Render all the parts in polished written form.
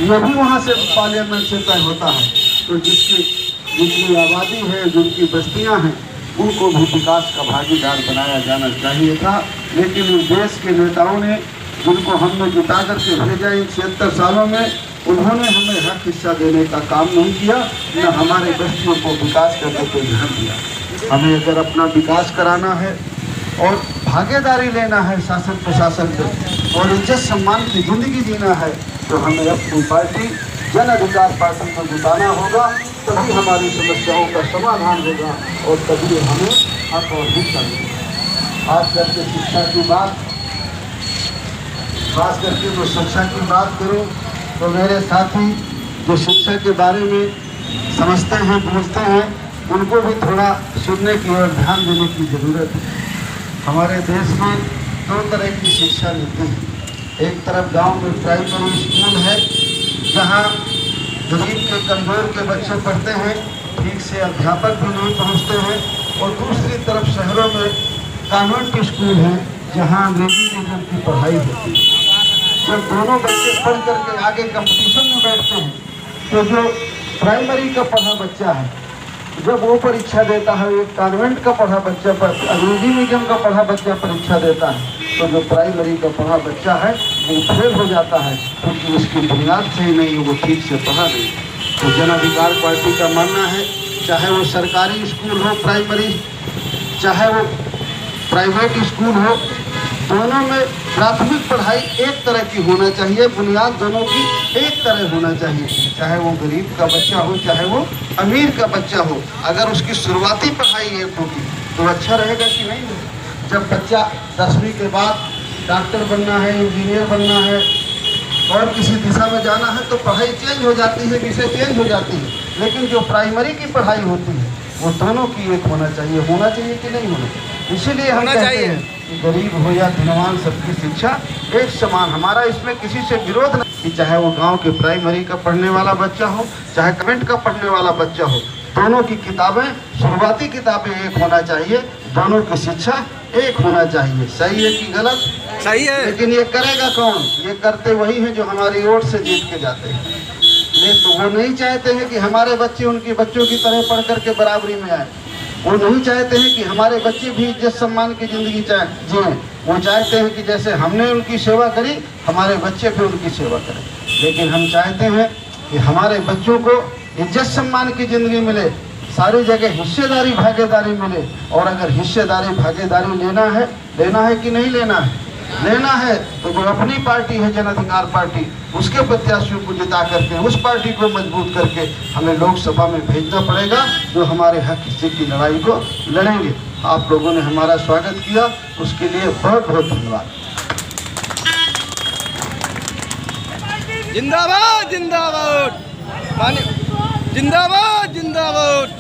ये भी वहाँ से पार्लियामेंट से तय होता है। तो जितनी आबादी है, जिनकी बस्तियाँ हैं, उनको भी विकास का भागीदार बनाया जाना चाहिए था। लेकिन इस देश के नेताओं ने, जिनको हमने जुटा करके भेजा इन 76 सालों में, उन्होंने हमें हक हिस्सा देने का काम नहीं किया, न हमारे बस्तियों को विकास करने को ध्यान दिया। हमें अगर अपना विकास कराना है और भागीदारी लेना है शासन प्रशासन से और इज्जत सम्मान की जिंदगी जीना है, तो हमें अपनी पार्टी जन अधिकार पार्टी को जुटाना होगा। तभी हमारी समस्याओं का समाधान होगा और तभी हमें हक और हिस्सा मिलेगा। खास करके शिक्षा की बात, खास करके जो शिक्षा की बात करूं तो मेरे साथी जो शिक्षा के बारे में समझते हैं, बूझते हैं, उनको भी थोड़ा सुनने की और ध्यान देने की ज़रूरत है। हमारे देश में 2 तरह की शिक्षा मिलती है। एक तरफ गांव में प्राइमरी स्कूल है, जहां गरीब के, कमजोर के बच्चे पढ़ते हैं, ठीक से अध्यापक भी नहीं पहुंचते हैं। और दूसरी तरफ शहरों में कॉन्वेंट स्कूल हैं, जहां अंग्रेजी मीडियम की पढ़ाई होती है। जब दोनों बच्चे पढ़ करके आगे कंपटीशन में बैठते हैं, तो जो प्राइमरी का पढ़ा बच्चा है, जब वो परीक्षा देता है, एक कॉन्वेंट का पढ़ा बच्चा पर अंग्रेजी मीडियम का पढ़ा बच्चा परीक्षा देता है, तो जो प्राइमरी का पढ़ा बच्चा है वो फेल हो जाता है, क्योंकि उसकी बुनियाद सही नहीं है, वो ठीक से पढ़ा नहीं। तो जन अधिकार पार्टी का मानना है, चाहे वो सरकारी स्कूल हो प्राइमरी, चाहे वो प्राइवेट स्कूल हो, दोनों में प्राथमिक पढ़ाई एक तरह की होना चाहिए, बुनियाद दोनों की एक तरह होना चाहिए। चाहे वो गरीब का बच्चा हो, चाहे वो अमीर का बच्चा हो, अगर उसकी शुरुआती पढ़ाई एक होगी तो अच्छा रहेगा कि नहीं होगा। जब बच्चा 10वीं के बाद डॉक्टर बनना है, इंजीनियर बनना है और किसी दिशा में जाना है, तो पढ़ाई चेंज हो जाती है, विषय चेंज हो जाती है। लेकिन जो प्राइमरी की पढ़ाई होती है वो दोनों की एक होना चाहिए। होना चाहिए कि नहीं होना चाहिए? इसीलिए हम कहते हैं कि गरीब हो या धनवान, सबकी शिक्षा एक समान। हमारा इसमें किसी से विरोध नहीं कि चाहे वो गांव के प्राइमरी का पढ़ने वाला बच्चा हो, चाहे कॉन्वेंट का पढ़ने वाला बच्चा हो, दोनों की किताबें, शुरुआती किताबें एक होना चाहिए, दोनों की शिक्षा एक होना चाहिए। सही है कि गलत? सही है। लेकिन ये करेगा कौन? ये करते वही हैं जो हमारी वोट से जीत के जाते हैं। तो वो नहीं चाहते हैं कि हमारे बच्चे उनके बच्चों की तरह पढ़ करके बराबरी में आए। वो नहीं चाहते हैं कि हमारे बच्चे भी इज्जत सम्मान की ज़िंदगी जिएं। वो चाहते हैं कि जैसे हमने उनकी सेवा करी, हमारे बच्चे भी उनकी सेवा करें। लेकिन हम चाहते हैं कि हमारे बच्चों को इज्जत सम्मान की ज़िंदगी मिले, सारी जगह हिस्सेदारी भागीदारी मिले। और अगर हिस्सेदारी भागीदारी लेना है कि नहीं लेना है? लेना है तो जो अपनी पार्टी है जन अधिकार पार्टी, उसके प्रत्याशियों को जिता करके, उस पार्टी को मजबूत करके हमें लोकसभा में भेजना पड़ेगा, जो हमारे हक हिस्से की लड़ाई को लड़ेंगे। आप लोगों ने हमारा स्वागत किया, उसके लिए बहुत बहुत धन्यवाद। जिंदाबाद जिंदाबाद, जिंदाबाद जिंदाबाद।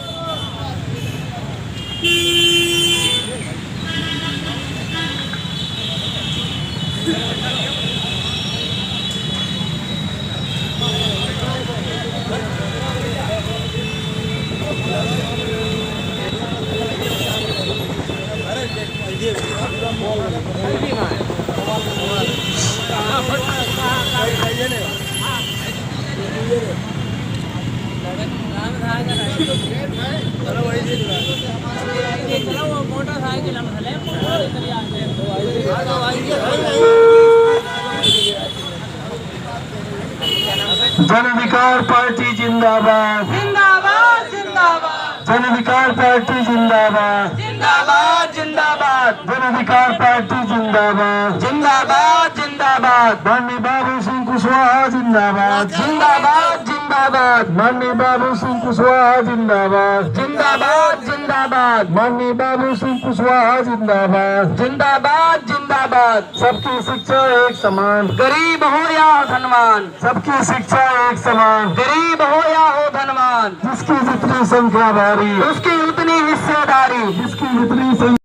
जन अधिकार पार्टी जिंदाबाद, जिंदाबाद जिंदाबाद, जन अधिकार पार्टी जिंदाबाद, जिंदाबाद जिंदाबाद, जन अधिकार पार्टी जिंदाबाद, जिंदाबाद जिंदाबाद, माननीय बाबू सिंह कुशवाहा जिंदाबाद, जिंदाबाद जिंदाबाद, माननीय बाबू सिंह कुशवाहा जिंदाबाद, जिंदाबाद जिंदाबाद, माननीय बाबू सिंह कुशवाहा जिंदाबाद। जिंदाबाद जिंदाबाद। सबकी शिक्षा एक समान, गरीब हो या धनवान, सबकी शिक्षा एक समान, गरीब हो या हो धनवान, जिसकी जितनी संख्या भारी, उसकी उतनी हिस्सेदारी, जिसकी जितनी संख्या